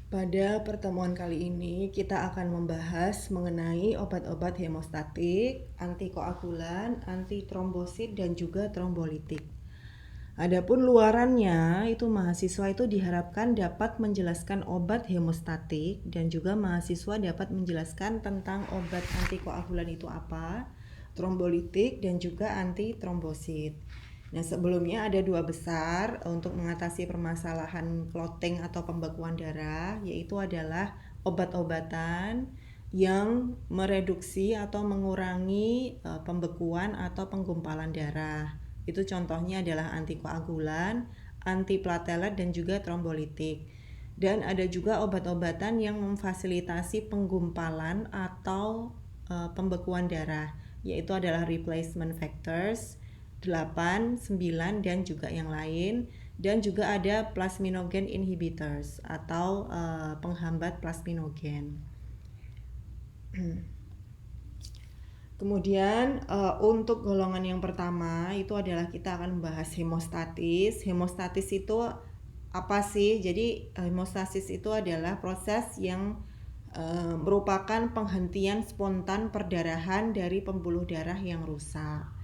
Pada pertemuan kali ini kita akan membahas mengenai obat-obat hemostatik, antikoagulan, antitrombosit dan juga trombolitik. Adapun luarannya itu mahasiswa itu diharapkan dapat menjelaskan obat hemostatik dan juga mahasiswa dapat menjelaskan tentang obat antikoagulan itu apa, trombolitik dan juga antitrombosit. Nah, sebelumnya ada dua besar untuk mengatasi permasalahan clotting atau pembekuan darah, yaitu adalah obat-obatan yang mereduksi atau mengurangi pembekuan atau penggumpalan darah. Itu contohnya adalah antikoagulan, antiplatelet dan juga trombolitik. Dan ada juga obat-obatan yang memfasilitasi penggumpalan atau pembekuan darah, yaitu adalah replacement factors 8, 9 dan juga yang lain, dan juga ada plasminogen inhibitors atau penghambat plasminogen. Kemudian untuk golongan yang pertama itu adalah kita akan membahas hemostatis. Hemostatis itu apa sih? Jadi hemostasis itu adalah proses yang merupakan penghentian spontan perdarahan dari pembuluh darah yang rusak.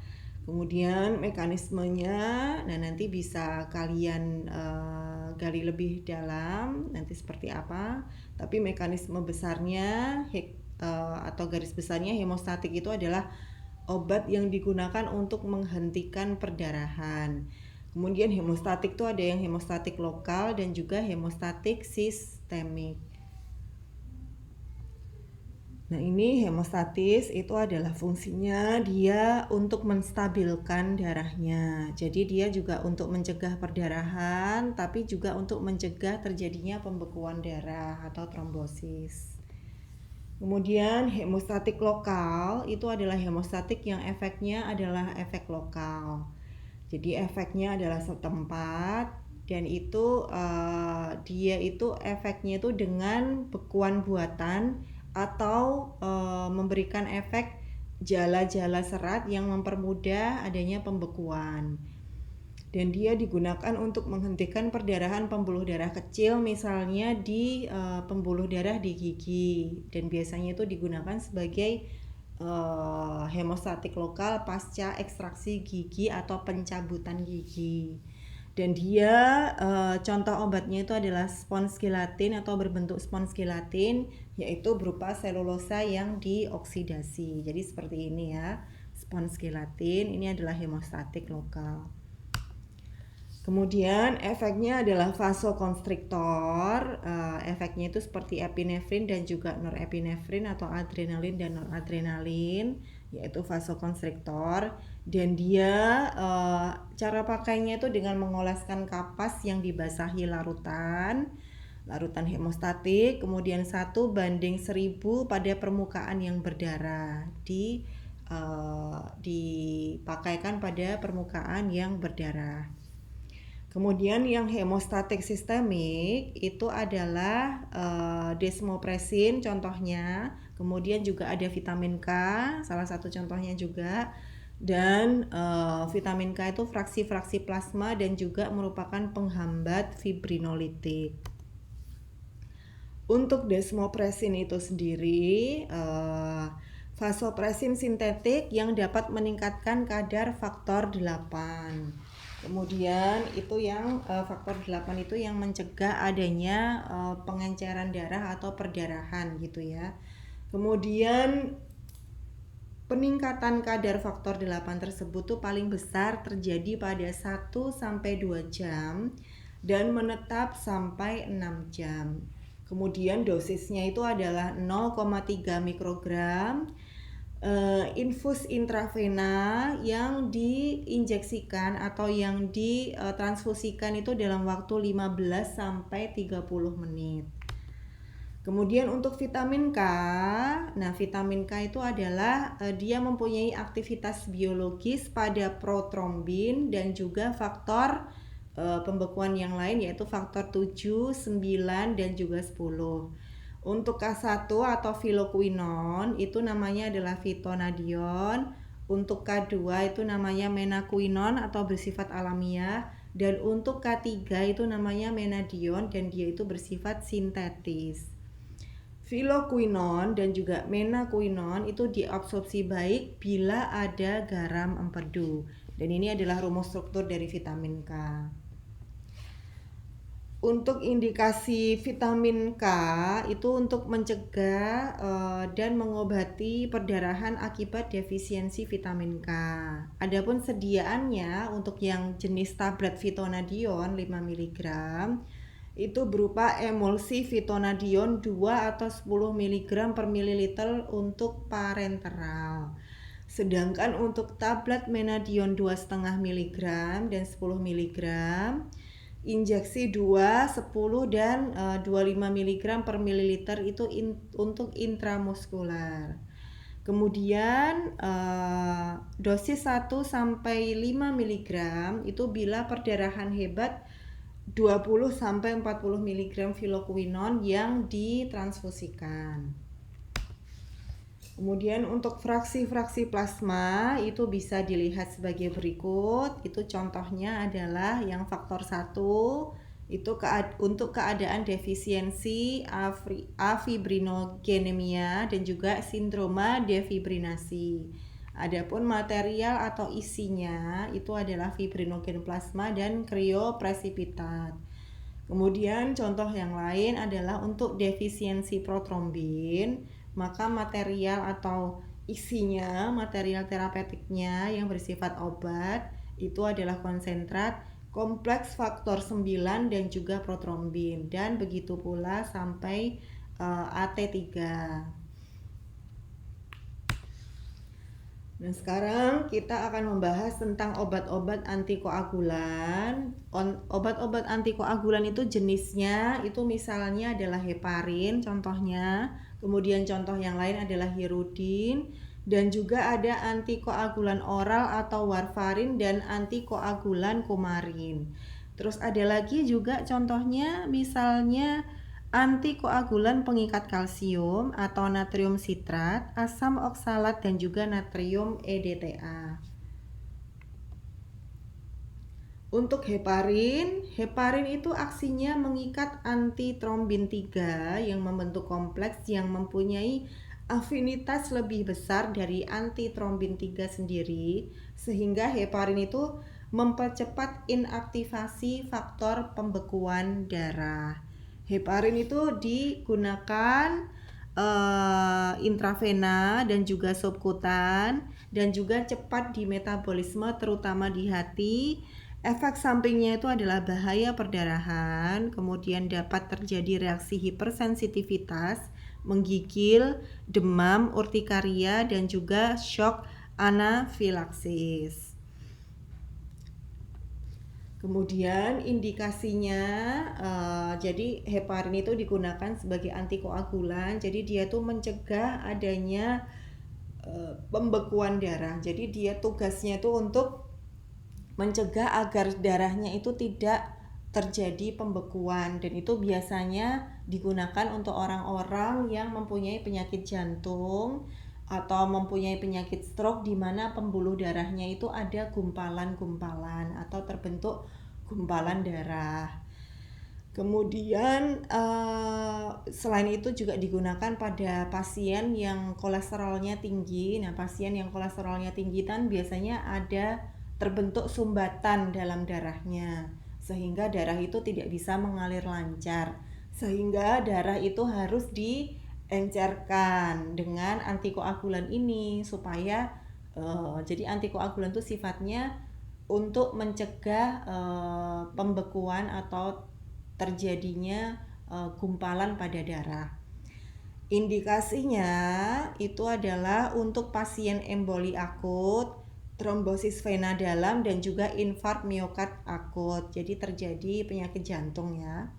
Kemudian mekanismenya, nah nanti bisa kalian gali lebih dalam nanti seperti apa. Tapi mekanisme besarnya atau garis besarnya hemostatik itu adalah obat yang digunakan untuk menghentikan perdarahan. Kemudian hemostatik itu ada yang hemostatik lokal dan juga hemostatik sistemik. Nah, ini hemostatis itu adalah fungsinya dia untuk menstabilkan darahnya. Jadi dia juga untuk mencegah perdarahan, tapi juga untuk mencegah terjadinya pembekuan darah atau trombosis. Kemudian hemostatik lokal itu adalah hemostatik yang efeknya adalah efek lokal. Jadi efeknya adalah setempat dan itu dia itu efeknya itu dengan bekuan buatan atau memberikan efek jala-jala serat yang mempermudah adanya pembekuan. Dan dia digunakan untuk menghentikan perdarahan pembuluh darah kecil, misalnya di pembuluh darah di gigi, dan biasanya itu digunakan sebagai hemostatik lokal pasca ekstraksi gigi atau pencabutan gigi. Dan dia contoh obatnya itu adalah spons gelatin atau berbentuk spons gelatin, yaitu berupa selulosa yang dioksidasi. Jadi seperti ini ya, spons gelatin ini adalah hemostatik lokal. Kemudian efeknya adalah vasokonstriktor. Efeknya itu seperti epinefrin dan juga norepinefrin atau adrenalin dan noradrenalin, yaitu vasokonstriktor. Dan dia cara pakainya itu dengan mengoleskan kapas yang dibasahi larutan hemostatik, kemudian 1:1000 pada permukaan yang berdarah dipakaikan pada permukaan yang berdarah. Kemudian yang hemostatik sistemik itu adalah desmopresin contohnya, kemudian juga ada vitamin K, salah satu contohnya juga, dan vitamin K itu fraksi-fraksi plasma dan juga merupakan penghambat fibrinolitik. Untuk desmopresin itu sendiri vasopresin sintetik yang dapat meningkatkan kadar faktor 8. Kemudian itu yang faktor 8 itu yang mencegah adanya pengenceran darah atau perdarahan gitu ya. Kemudian peningkatan kadar faktor 8 tersebut tuh paling besar terjadi pada 1-2 jam dan menetap sampai 6 jam. Kemudian dosisnya itu adalah 0,3 mikrogram infus intravena yang diinjeksikan atau yang ditransfusikan itu dalam waktu 15 sampai 30 menit. Kemudian untuk vitamin K, nah vitamin K itu adalah dia mempunyai aktivitas biologis pada protrombin dan juga faktor pembekuan yang lain yaitu faktor 7, 9 dan juga 10. Untuk K1 atau filoquinon itu namanya adalah fitonadion. Untuk K2 itu namanya menaquinon atau bersifat alamiah. Dan untuk K3 itu namanya menadion dan dia itu bersifat sintetis. Filoquinon dan juga menaquinon itu diabsorpsi baik bila ada garam empedu. Dan ini adalah rumus struktur dari vitamin K. Untuk indikasi vitamin K itu untuk mencegah dan mengobati perdarahan akibat defisiensi vitamin K. Adapun sediaannya untuk yang jenis tablet fitonadion 5 mg itu berupa emulsi fitonadion 2 atau 10 mg per mililiter untuk parenteral. Sedangkan untuk tablet menadion 2,5 mg dan 10 mg injeksi 2, 10 dan 25 mg per mililiter itu untuk intramuskular. Kemudian dosis 1 sampai 5 mg itu bila perdarahan hebat 20 sampai 40 mg filoquinon yang ditransfusikan. Kemudian untuk fraksi-fraksi plasma itu bisa dilihat sebagai berikut. Itu contohnya adalah yang faktor 1 itu untuk keadaan defisiensi afibrinogenemia dan juga sindroma defibrinasi. Adapun material atau isinya itu adalah fibrinogen plasma dan kriopresipitat. Kemudian contoh yang lain adalah untuk defisiensi protrombin, maka material atau isinya, material terapeutiknya yang bersifat obat itu adalah konsentrat, kompleks faktor 9 dan juga protrombin, dan begitu pula sampai AT3. Nah, sekarang kita akan membahas tentang obat-obat antikoagulan. Obat-obat antikoagulan itu jenisnya itu misalnya adalah heparin contohnya, kemudian contoh yang lain adalah hirudin, dan juga ada antikoagulan oral atau warfarin dan antikoagulan kumarin. Terus ada lagi juga contohnya misalnya antikoagulan pengikat kalsium atau natrium sitrat, asam oksalat dan juga natrium EDTA. Untuk heparin itu aksinya mengikat antitrombin 3 yang membentuk kompleks yang mempunyai afinitas lebih besar dari antitrombin 3 sendiri, sehingga heparin itu mempercepat inaktivasi faktor pembekuan darah. Heparin itu digunakan intravena dan juga subkutan dan juga cepat di metabolisme terutama di hati. Efek sampingnya itu adalah bahaya perdarahan, kemudian dapat terjadi reaksi hipersensitivitas, menggigil, demam, urtikaria dan juga shock anafilaksis. Kemudian indikasinya, jadi heparin itu digunakan sebagai antikoagulan. Jadi dia tuh mencegah adanya pembekuan darah. Jadi dia tugasnya itu untuk mencegah agar darahnya itu tidak terjadi pembekuan, dan itu biasanya digunakan untuk orang-orang yang mempunyai penyakit jantung atau mempunyai penyakit stroke di mana pembuluh darahnya itu ada gumpalan-gumpalan atau terbentuk gumpalan darah. Kemudian selain itu juga digunakan pada pasien yang kolesterolnya tinggi. Nah, pasien yang kolesterolnya tinggi kan biasanya ada terbentuk sumbatan dalam darahnya, sehingga darah itu tidak bisa mengalir lancar, sehingga darah itu harus diencerkan dengan antikoagulan ini supaya jadi antikoagulan itu sifatnya untuk mencegah pembekuan atau terjadinya gumpalan pada darah. Indikasinya itu adalah untuk pasien emboli akut, trombosis vena dalam dan juga infark miokard akut. Jadi terjadi penyakit jantung ya.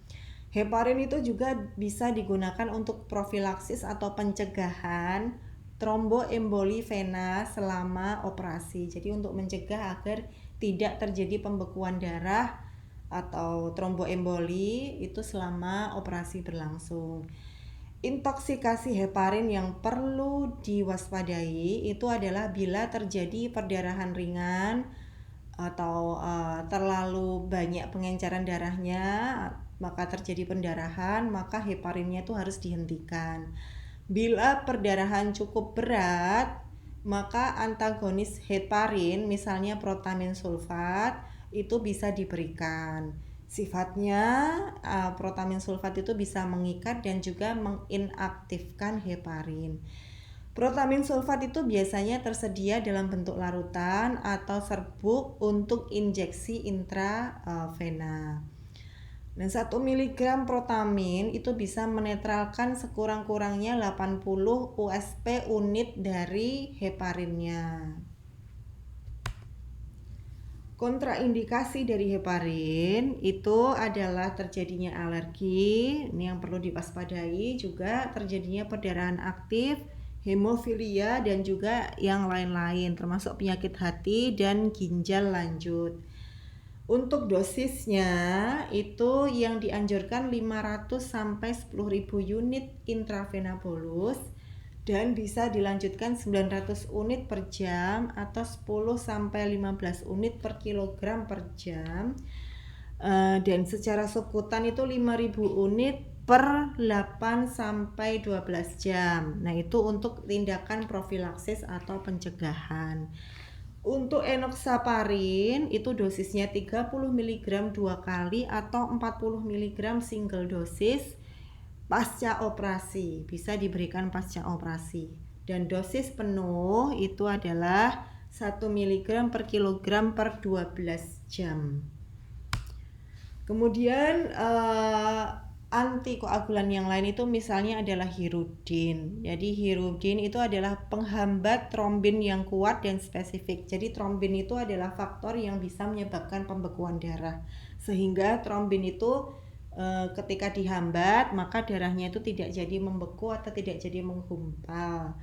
Heparin itu juga bisa digunakan untuk profilaksis atau pencegahan tromboemboli vena selama operasi. Jadi untuk mencegah agar tidak terjadi pembekuan darah atau tromboemboli itu selama operasi berlangsung. Intoksikasi heparin yang perlu diwaspadai itu adalah bila terjadi perdarahan ringan atau terlalu banyak pengenceran darahnya, maka terjadi pendarahan, maka heparinnya itu harus dihentikan. Bila perdarahan cukup berat, maka antagonis heparin, misalnya protamin sulfat, itu bisa diberikan. Sifatnya protamin sulfat itu bisa mengikat dan juga menginaktifkan heparin. Protamin sulfat itu biasanya tersedia dalam bentuk larutan atau serbuk untuk injeksi intravena. Dan 1 mg protamin itu bisa menetralkan sekurang-kurangnya 80 USP unit dari heparinnya. Kontraindikasi dari heparin itu adalah terjadinya alergi, ini yang perlu diwaspadai, juga terjadinya perdarahan aktif, hemofilia, dan juga yang lain-lain termasuk penyakit hati dan ginjal lanjut. Untuk dosisnya itu yang dianjurkan 500 sampai 10.000 unit intravena bolus dan bisa dilanjutkan 900 unit per jam atau 10 sampai 15 unit per kilogram per jam. Dan secara subkutan itu 5.000 unit per 8 sampai 12 jam. Nah, itu untuk tindakan profilaksis atau pencegahan. Untuk enoxaparin itu dosisnya 30 mg 2 kali atau 40 mg single dosis pasca operasi, bisa diberikan pasca operasi. Dan dosis penuh itu adalah 1 mg per kilogram per 12 jam. Kemudian antikoagulan yang lain itu misalnya adalah hirudin. Jadi hirudin itu adalah penghambat trombin yang kuat dan spesifik. Jadi trombin itu adalah faktor yang bisa menyebabkan pembekuan darah. Sehingga trombin itu ketika dihambat maka darahnya itu tidak jadi membeku atau tidak jadi menggumpal.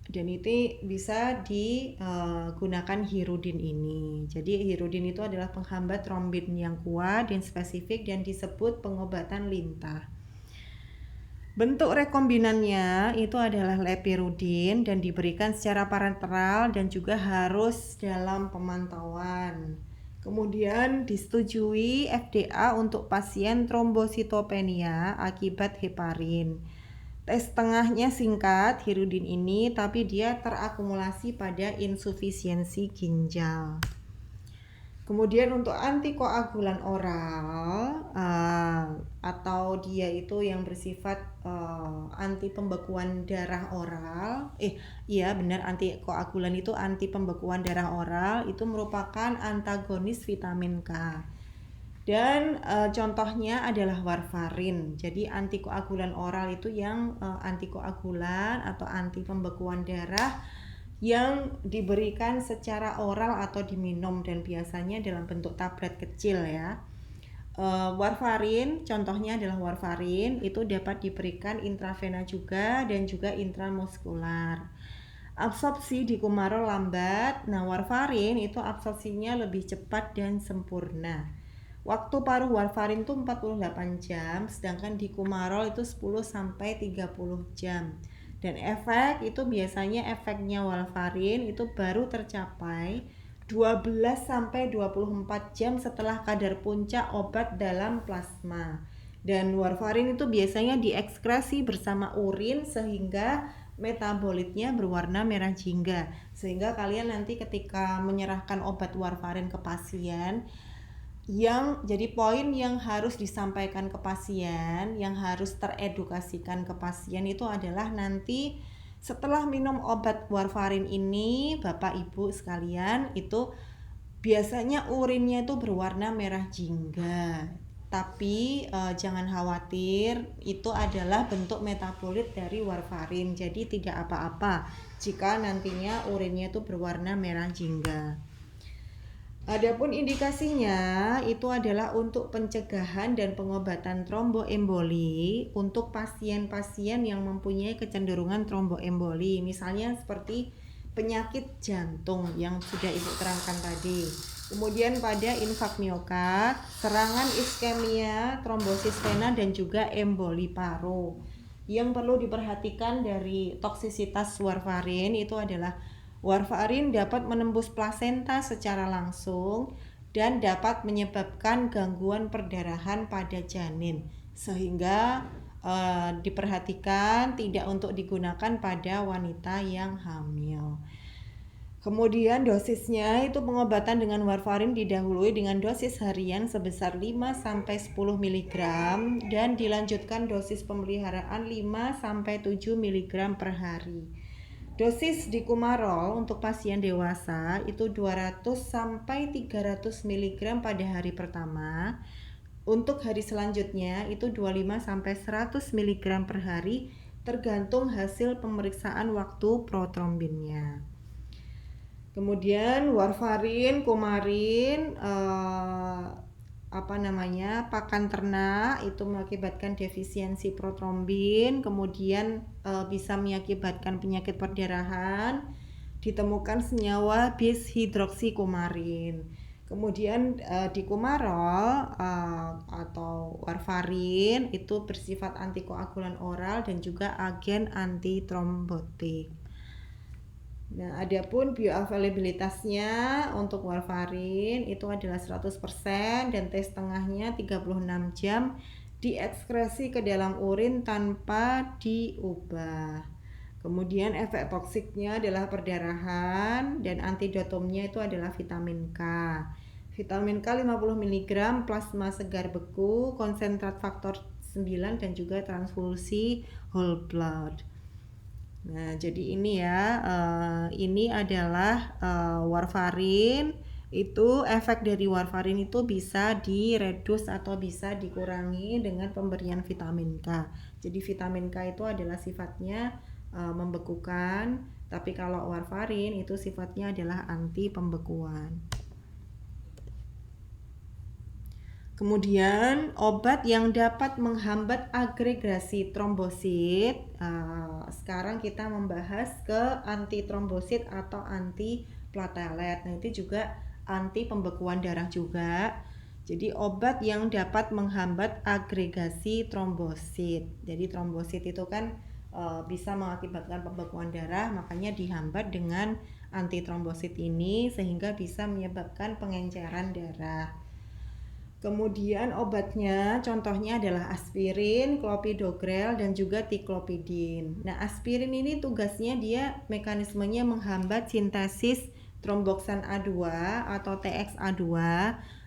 Dan itu bisa digunakan hirudin ini. Jadi hirudin itu adalah penghambat trombin yang kuat dan spesifik dan disebut pengobatan lintah. Bentuk rekombinannya itu adalah lepirudin dan diberikan secara parenteral dan juga harus dalam pemantauan. Kemudian disetujui FDA untuk pasien trombositopenia akibat heparin. Tes tengahnya singkat hirudin ini, tapi dia terakumulasi pada insufisiensi ginjal. Kemudian untuk antikoagulan oral atau dia itu yang bersifat anti pembekuan darah oral, antikoagulan itu anti pembekuan darah oral, itu merupakan antagonis vitamin K. Dan contohnya adalah warfarin. Jadi antikoagulan oral itu yang antikoagulan atau anti pembekuan darah yang diberikan secara oral atau diminum dan biasanya dalam bentuk tablet kecil ya. Warfarin, contohnya adalah warfarin itu dapat diberikan intravena juga dan juga intramuskular. Absorpsi di kumarol lambat. Nah, warfarin itu absorpsinya lebih cepat dan sempurna. Waktu paruh warfarin itu 48 jam, sedangkan di kumarol itu 10 sampai 30 jam. Dan efek itu biasanya efeknya warfarin itu baru tercapai 12 sampai 24 jam setelah kadar puncak obat dalam plasma. Dan warfarin itu biasanya diekskresi bersama urin sehingga metabolitnya berwarna merah jingga. Sehingga kalian nanti ketika menyerahkan obat warfarin ke pasien, yang jadi poin yang harus disampaikan ke pasien, yang harus teredukasikan ke pasien itu adalah nanti setelah minum obat warfarin ini, Bapak Ibu sekalian, itu biasanya urinnya itu berwarna merah jingga. Tapi jangan khawatir, itu adalah bentuk metabolit dari warfarin. Jadi tidak apa-apa jika nantinya urinnya itu berwarna merah jingga. Adapun indikasinya itu adalah untuk pencegahan dan pengobatan tromboemboli untuk pasien-pasien yang mempunyai kecenderungan tromboemboli, misalnya seperti penyakit jantung yang sudah Ibu terangkan tadi. Kemudian pada infak miokard, serangan iskemia, trombosis vena dan juga emboli paru. Yang perlu diperhatikan dari toksisitas warfarin itu adalah Warfarin dapat menembus plasenta secara langsung dan dapat menyebabkan gangguan perdarahan pada janin, sehingga diperhatikan tidak untuk digunakan pada wanita yang hamil. Kemudian dosisnya itu pengobatan dengan warfarin didahului dengan dosis harian sebesar 5-10 mg dan dilanjutkan dosis pemeliharaan 5-7 mg per hari. Dosis dikumarol untuk pasien dewasa itu 200-300 mg pada hari pertama. Untuk hari selanjutnya itu 25-100 mg per hari tergantung hasil pemeriksaan waktu protrombinnya. Kemudian warfarin, kumarin, pakan ternak itu mengakibatkan defisiensi protrombin, kemudian bisa mengakibatkan penyakit perdarahan, ditemukan senyawa bis hidroksikumarin. Kemudian dikumarol atau warfarin itu bersifat antikoagulan oral dan juga agen antitrombotik. Nah, adapun bioavailabilitasnya untuk warfarin itu adalah 100% dan T setengahnya 36 jam diekskresi ke dalam urin tanpa diubah. Kemudian efek toksiknya adalah perdarahan dan antidotumnya itu adalah vitamin K. Vitamin K 50 mg, plasma segar beku, konsentrat faktor 9 dan juga transfusi whole blood. Nah, jadi ini ya, ini adalah warfarin. Itu efek dari warfarin itu bisa diredus atau bisa dikurangi dengan pemberian vitamin K. Jadi vitamin K itu adalah sifatnya membekukan, tapi kalau warfarin itu sifatnya adalah anti pembekuan. Kemudian obat yang dapat menghambat agregasi trombosit. Sekarang kita membahas ke anti trombosit atau anti platelet. Nah, itu juga anti pembekuan darah juga. Jadi obat yang dapat menghambat agregasi trombosit. Jadi trombosit itu kan bisa mengakibatkan pembekuan darah, makanya dihambat dengan anti trombosit ini sehingga bisa menyebabkan pengenceran darah. Kemudian obatnya contohnya adalah aspirin, clopidogrel dan juga tiklopidin. Nah, aspirin ini tugasnya dia mekanismenya menghambat sintesis tromboksan A2 atau TXA2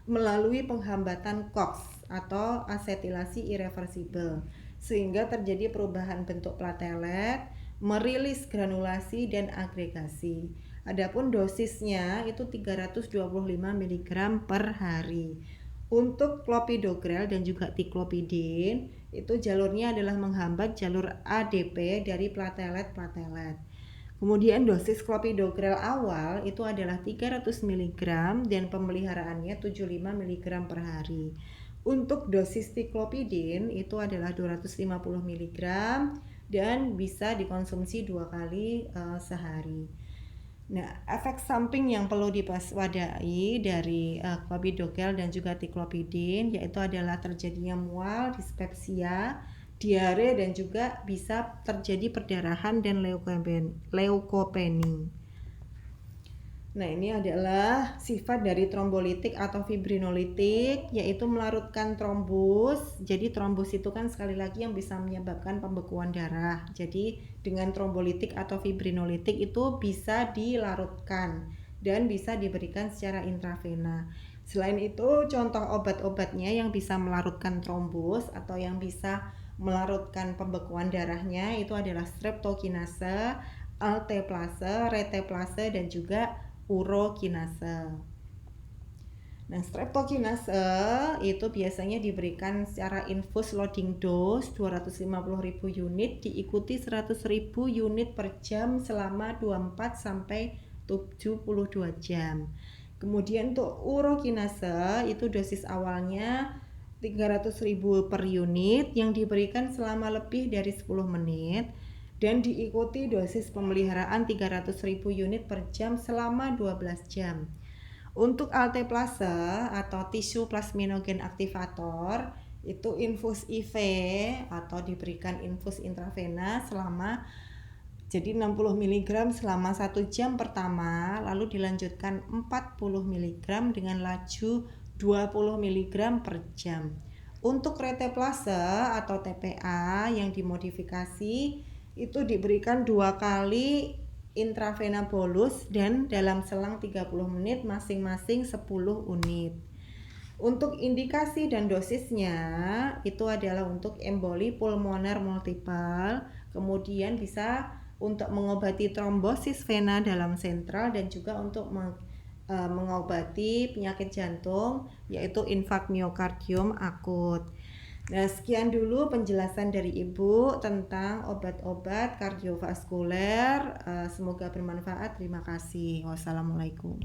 melalui penghambatan COX atau asetilasi irreversibel sehingga terjadi perubahan bentuk platelet, merilis granulasi dan agregasi. Adapun dosisnya itu 325 mg per hari. Untuk clopidogrel dan juga tiklopidin itu jalurnya adalah menghambat jalur ADP dari platelet-platelet. Kemudian dosis clopidogrel awal itu adalah 300 mg dan pemeliharaannya 75 mg per hari. Untuk dosis tiklopidin itu adalah 250 mg dan bisa dikonsumsi 2 kali sehari. Nah, efek samping yang perlu diwaspadai dari clopidogrel dan juga tiklopidin yaitu adalah terjadinya mual, dispepsia, diare dan juga bisa terjadi perdarahan dan leukopeni. Nah, ini adalah sifat dari trombolitik atau fibrinolitik, yaitu melarutkan trombus. Jadi trombus itu kan sekali lagi yang bisa menyebabkan pembekuan darah. Jadi dengan trombolitik atau fibrinolitik itu bisa dilarutkan dan bisa diberikan secara intravena. Selain itu, contoh obat-obatnya yang bisa melarutkan trombus atau yang bisa melarutkan pembekuan darahnya itu adalah streptokinase, alteplase, reteplase dan juga urokinase. Nah, streptokinase itu biasanya diberikan secara infus loading dose 250.000 unit diikuti 100.000 unit per jam selama 24 sampai 72 jam. Kemudian untuk urokinase itu dosis awalnya 300.000 per unit yang diberikan selama lebih dari 10 menit dan diikuti dosis pemeliharaan 300.000 unit per jam selama 12 jam. Untuk alteplase atau tisu plasminogen aktivator itu infus IV atau diberikan infus intravena selama Jadi 60 mg selama 1 jam pertama, lalu dilanjutkan 40 mg dengan laju 20 mg per jam. Untuk reteplase atau TPA yang dimodifikasi itu diberikan 2 kali intravena bolus dan dalam selang 30 menit masing-masing 10 unit. Untuk indikasi dan dosisnya itu adalah untuk emboli pulmoner multiple, kemudian bisa untuk mengobati trombosis vena dalam sentral dan juga untuk mengobati penyakit jantung yaitu infak miokardium akut. Nah, sekian dulu penjelasan dari Ibu tentang obat-obat kardiovaskuler. Semoga bermanfaat. Terima kasih. Wassalamualaikum.